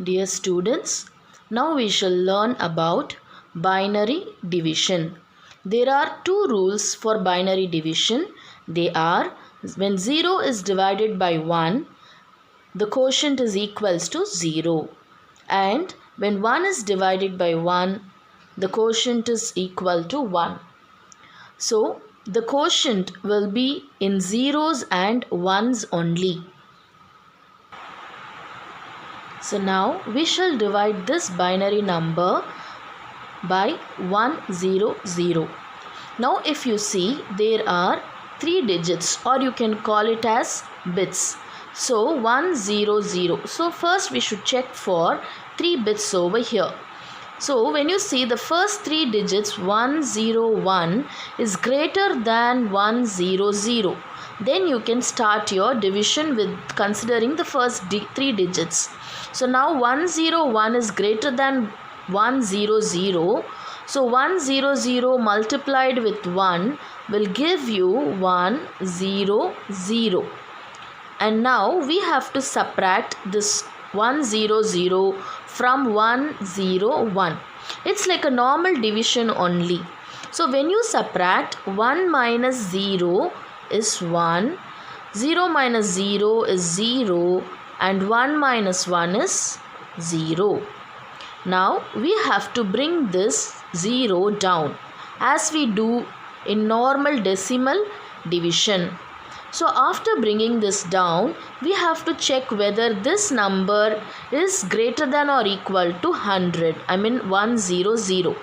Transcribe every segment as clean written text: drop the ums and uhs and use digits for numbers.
Dear students, now we shall learn about binary division. There are two rules for binary division. They are when 0 is divided by 1, the quotient is equals to 0. And when 1 is divided by 1, the quotient is equal to 1. So, the quotient will be in zeros and ones only. So now we shall divide this binary number by 100. Now if you see, there are 3 digits, or you can call it as bits. So 100. So first we should check for 3 bits over here. So when you see the first 3 digits 101 is greater than 100, then you can start your division with considering the first 3 digits. So now 101 is greater than 100. So 100 multiplied with 1 will give you 100. And now we have to subtract this 100 from 101. It's like a normal division only. So when you subtract, 1 minus 0 is 1, 0 minus 0 is 0, and 1 minus 1 is 0. Now we have to bring this 0 down as we do in normal decimal division. So after bringing this down, we have to check whether this number is greater than or equal to 100. I mean 100.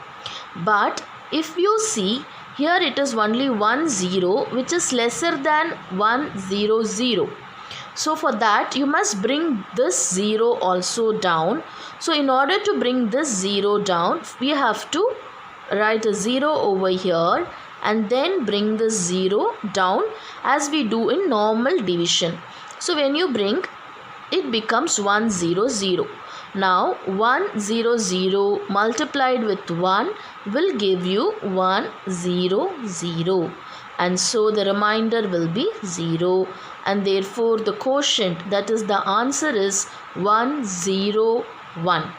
But if you see, here it is only 10, which is lesser than 100. So for that you must bring this 0 also down. So in order to bring this 0 down, we have to write a 0 over here and then bring this 0 down as we do in normal division. So when you bring, it becomes 100. Now 100 multiplied with 1 will give you 100. And so the remainder will be 0, and therefore the quotient, that is the answer, is 101.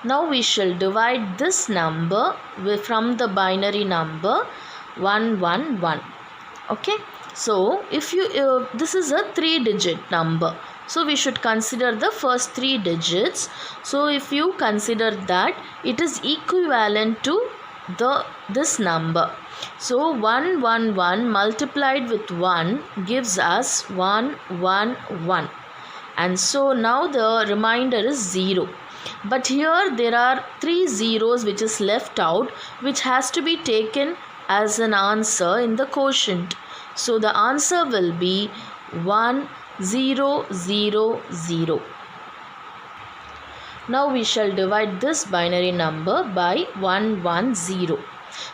Now we shall divide this number from the binary number 111. Okay, so if you this is a 3-digit number, so we should consider the first 3 digits. So if you consider that, it is equivalent to this number. So 111 multiplied with 1 gives us 111, and so now the remainder is 0. But here there are 3 zeros which is left out, which has to be taken as an answer in the quotient. So the answer will be 1000. Now we shall divide this binary number by 110.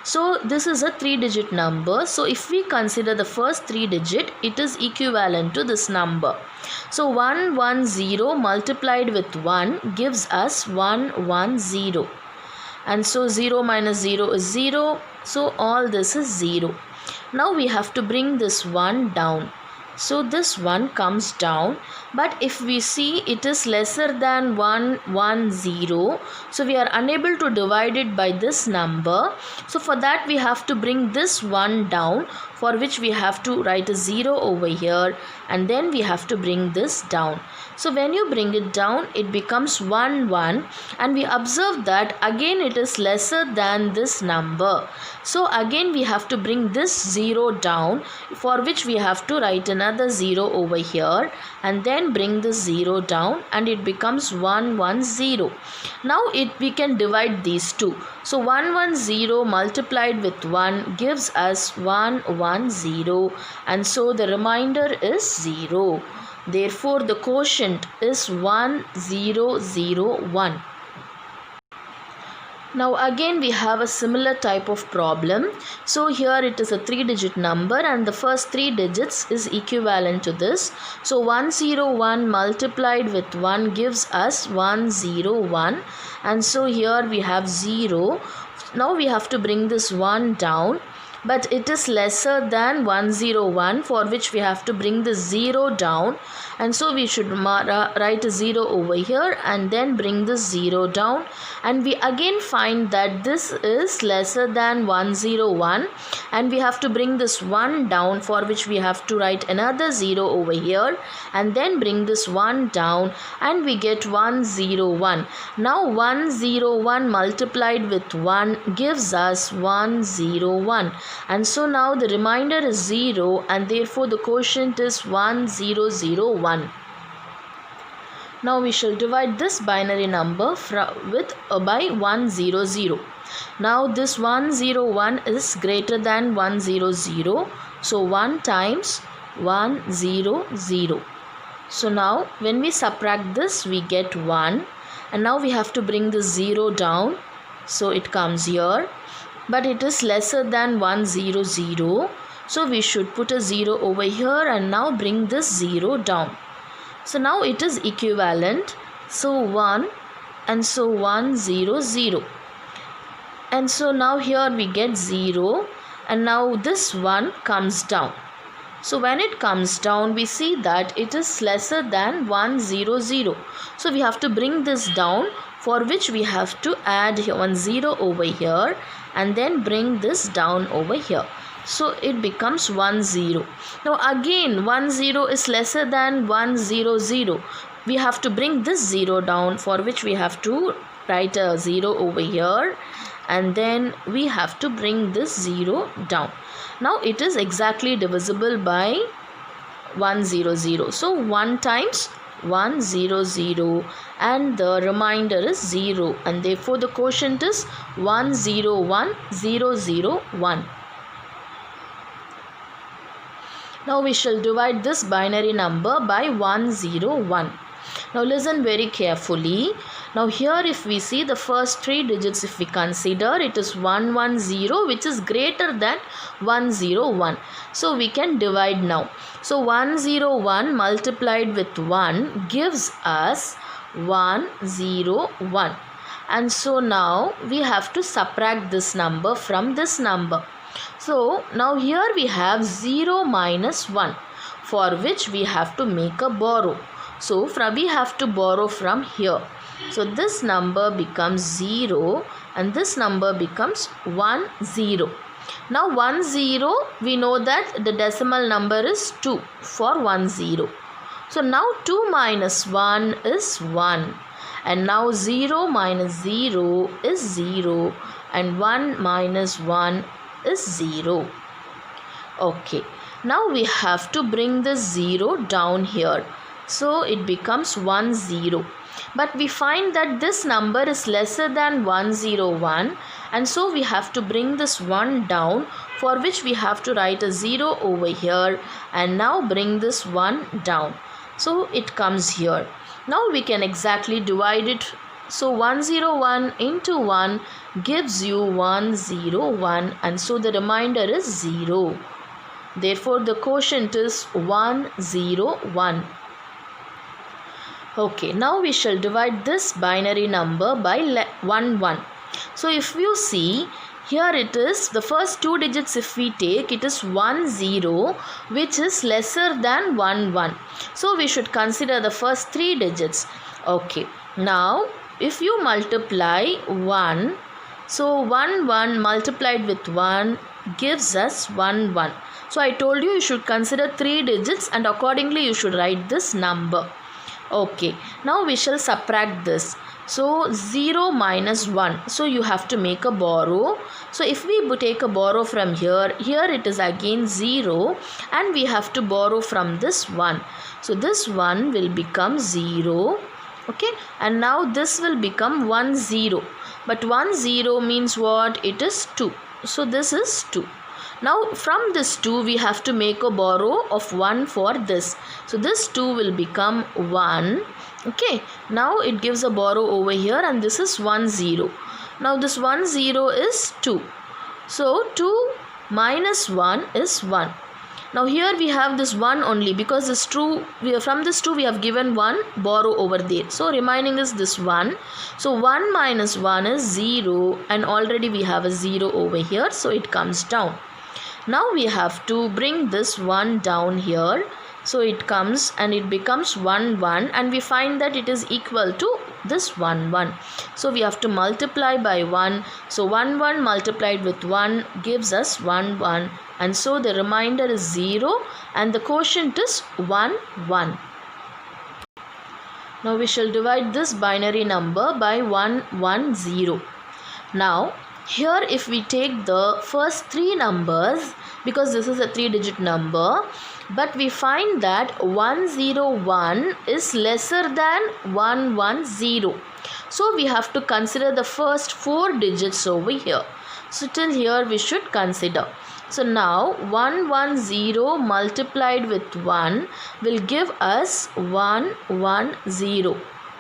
So this is a 3-digit number. So if we consider the first 3 digit, it is equivalent to this number. So 110 multiplied with 1 gives us 110. And so 0 minus 0 is 0. So all this is 0. Now we have to bring this 1 down. So this 1 comes down, but if we see, it is lesser than 110, so we are unable to divide it by this number. So for that we have to bring this 1 down, for which we have to write a 0 over here, and then we have to bring this down. So when you bring it down, it becomes 1, and we observe that again it is lesser than this number. So again we have to bring this 0 down, for which we have to write another 0 over here, and then bring this 0 down, and it becomes 110. Now we can divide these two. So 110 multiplied with 1 gives us 110, and so the remainder is 0. Therefore the quotient is 1001. Now again we have a similar type of problem. So here it is a 3-digit number, and the first 3 digits is equivalent to this. So 101 multiplied with 1 gives us 101, and so here we have 0. Now we have to bring this 1 down. but it is lesser than 101, for which we have to bring the 0 down, and so we should write a 0 over here and then bring the 0 down, and we again find that this is lesser than 101, and we have to bring this 1 down, for which we have to write another 0 over here and then bring this 1 down, and we get 101. Now 101 multiplied with 1 gives us 101, and so now the remainder is 0, and therefore the quotient is 1001. Now we shall divide this binary number by 100. Now this 101 is greater than 100, so 1 times 100. So now when we subtract this, we get 1, and now we have to bring the 0 down, so it comes here, but it is lesser than 100, so we should put a 0 over here and now bring this 0 down. So now it is equivalent, so 1, and so 100, and so now here we get 0, and now this 1 comes down. So when it comes down, we see that it is lesser than 100, so we have to bring this down, for which we have to add 1 0 over here and then bring this down over here. So it becomes 10. Now again 10 is lesser than 100. We have to bring this 0 down, for which we have to write a 0 over here and then we have to bring this 0 down. Now it is exactly divisible by 100. So 1 times 100 and the remainder is 0, and therefore the quotient is 101001. Now we shall divide this binary number by 101. Now listen very carefully. Now here if we see the first 3 digits, if we consider, it is 110, which is greater than 101. So we can divide now. So 101 multiplied with 1 gives us 101. And so now we have to subtract this number from this number. So now here we have 0 minus 1, for which we have to make a borrow. So we have to borrow from here. So this number becomes 0 and this number becomes 10. Now 10, we know that the decimal number is 2 for 10. So now 2 minus 1 is 1. And now 0 minus 0 is 0. And 1 minus 1 is 0. Okay. Now we have to bring the 0 down here. So it becomes 10. But we find that this number is lesser than 101. And so we have to bring this 1 down, for which we have to write a 0 over here. And now bring this 1 down. So it comes here. Now we can exactly divide it. So 101 into 1 gives you 101, and so the remainder is 0. Therefore the quotient is 101. Okay, now we shall divide this binary number by 1. So if you see, here it is, the first 2 digits if we take, it is 10, which is lesser than 11. So we should consider the first 3 digits. Okay, now if you multiply 1, so 1 multiplied with 1 gives us 1. So I told you should consider 3 digits and accordingly you should write this number. Okay, now we shall subtract this. So 0 minus 1, so you have to make a borrow. So if we take a borrow from here it is again 0 and we have to borrow from this 1. So this 1 will become 0. Okay, and now this will become 10. But 10 means what? It is 2. So this is 2. Now from this 2 we have to make a borrow of 1 for this. So this 2 will become 1. Okay, now it gives a borrow over here and this is 10. Now this 10 is 2. So 2 minus 1 is 1. Now here we have this 1 only because this 2, from this 2 we have given 1 borrow over there. So remaining is this 1. So 1 minus 1 is 0 and already we have a 0 over here. So it comes down. Now we have to bring this 1 down here. So it comes and it becomes 1 1, and we find that it is equal to this 1 1. So we have to multiply by 1. So 1 1 multiplied with 1 gives us 1 1, and so the remainder is 0 and the quotient is 1 1. Now we shall divide this binary number by 1 1 0. Now here if we take the first 3 numbers, because this is a 3-digit number, but we find that 101 is lesser than 110. So we have to consider the first 4 digits over here. So till here we should consider. So now 110 multiplied with 1 will give us 110.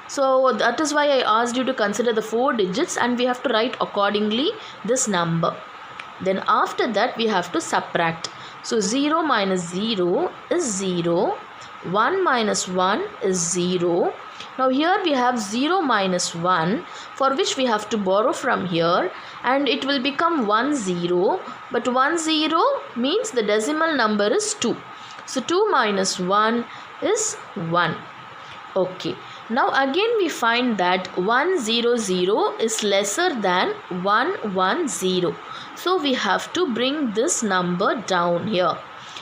So that is why I asked you to consider the 4 digits, and we have to write accordingly this number. Then after that we have to subtract. So 0 minus 0 is 0. 1 minus 1 is 0. Now here we have 0 minus 1, for which we have to borrow from here, and it will become 10. But 10 means the decimal number is 2. So 2 minus 1 is 1. Okay. Now again we find that 100 is lesser than 110. So we have to bring this number down here.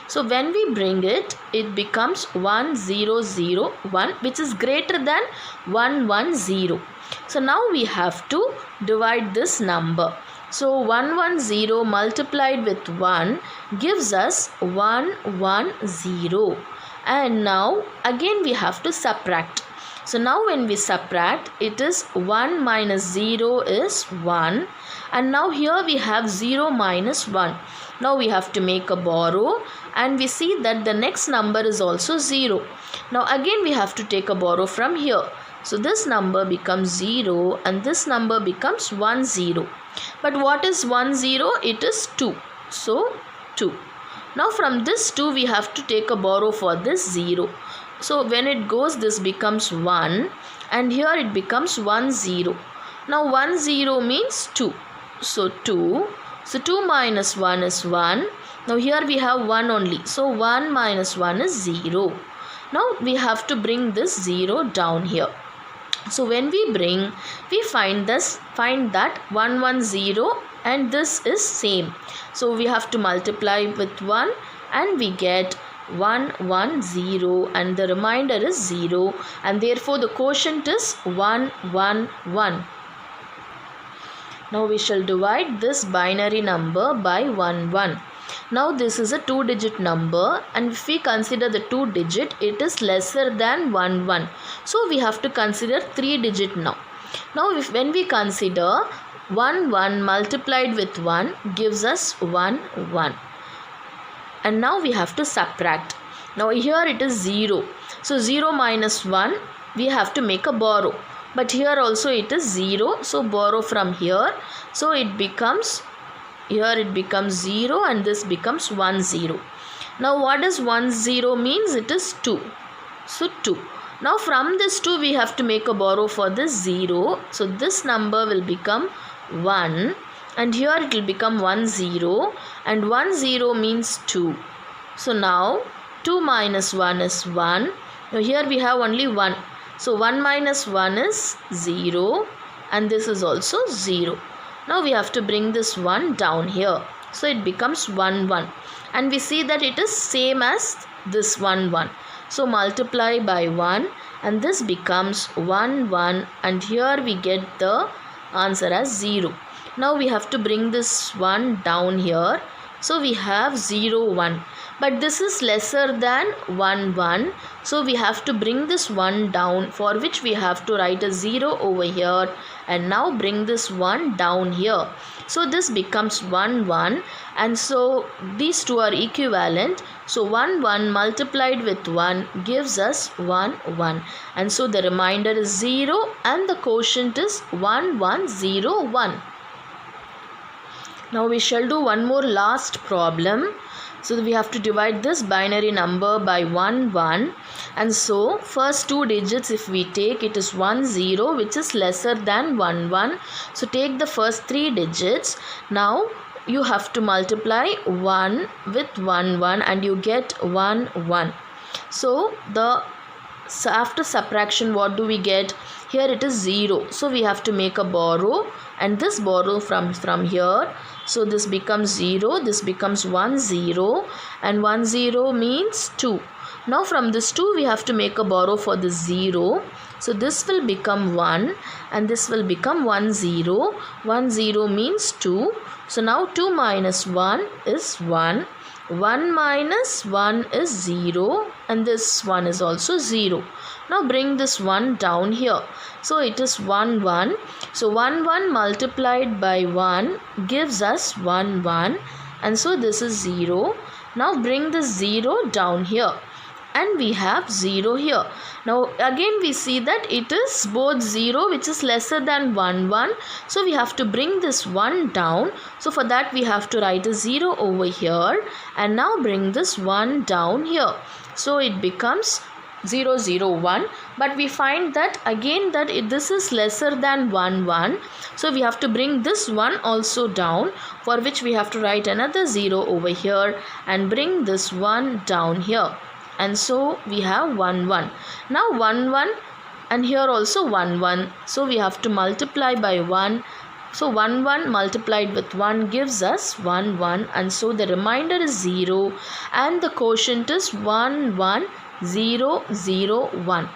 So when we bring it, it becomes 1001, which is greater than 110. So now we have to divide this number. So 110 multiplied with 1 gives us 110. And now again we have to subtract. So now when we subtract, it is 1 minus 0 is 1, and now here we have 0 minus 1. Now we have to make a borrow, and we see that the next number is also 0. Now again we have to take a borrow from here. So this number becomes 0 and this number becomes 10. But what is 10? It is 2. So 2. Now from this 2 we have to take a borrow for this 0. So when it goes, this becomes 1, and here it becomes 10. Now 10 means 2. So 2. So 2 minus 1 is 1. Now here we have 1 only. So 1 minus 1 is 0. Now we have to bring this 0 down here. So when we bring, we find that 110 and this is same. So we have to multiply with 1 and we get 110, and the remainder is 0, and therefore the quotient is 111. Now we shall divide this binary number by 11. Now this is a 2-digit number, and if we consider the 2-digit, it is lesser than 11. So we have to consider 3-digit now. Now when we consider 11 multiplied with 1 gives us 11. And now we have to subtract. Now here it is 0. So 0 minus 1, we have to make a borrow. But here also it is 0. So borrow from here. So it becomes, here it becomes 0 and this becomes 10. Now what does 10 means? It is 2. So 2. Now from this 2 we have to make a borrow for this 0. So this number will become 1. And here it will become 10, and 10 means 2. So now 2 minus 1 is 1. Now here we have only 1. So 1 minus 1 is 0, and this is also 0. Now we have to bring this 1 down here. So it becomes 1 1, and we see that it is same as this 1 1. So multiply by 1 and this becomes 1 1, and here we get the answer as 0. Now we have to bring this 1 down here. So we have 0 1. But this is lesser than 1 1. So we have to bring this 1 down, for which we have to write a 0 over here. And now bring this 1 down here. So this becomes 1 1. And so these two are equivalent. So 1 1 multiplied with 1 gives us 1 1. And so the remainder is 0 and the quotient is 1101. Now we shall do one more last problem. So we have to divide this binary number by 1 1. And so first 2 digits if we take, it is 10, which is lesser than 1 1. So take the first 3 digits. Now you have to multiply 1 with 1 1 and you get 1 1. So after subtraction, what do we get? Here it is 0, so we have to make a borrow, and this borrow from here, so this becomes 0, this becomes 1 0, and 1 0 means 2. Now from this 2 we have to make a borrow for the 0, so this will become 1 and this will become 1 0. 1 0 means 2, so now 2 minus 1 is 1. 1 minus 1 is 0, and this 1 is also 0. Now bring this 1 down here. So it is 1 1. So 1 1 multiplied by 1 gives us 1 1, and so this is 0. Now bring this 0 down here, and we have 0 here. Now again we see that it is both 0 which is lesser than 1 1. So we have to bring this 1 down. So for that we have to write a 0 over here, and now bring this 1 down here. So it becomes 0 0 1, but we find that again that this is lesser than 1 1. So we have to bring this 1 also down, for which we have to write another 0 over here and bring this 1 down here. And so we have 1 1. Now 1 1, and here also 1 1. So we have to multiply by 1. So 1 1 multiplied with 1 gives us 1 1, and so the remainder is 0 and the quotient is 1 1 0 0 1.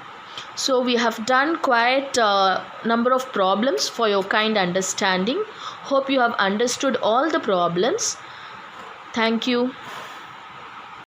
So we have done quite a number of problems for your kind understanding. Hope you have understood all the problems. Thank you.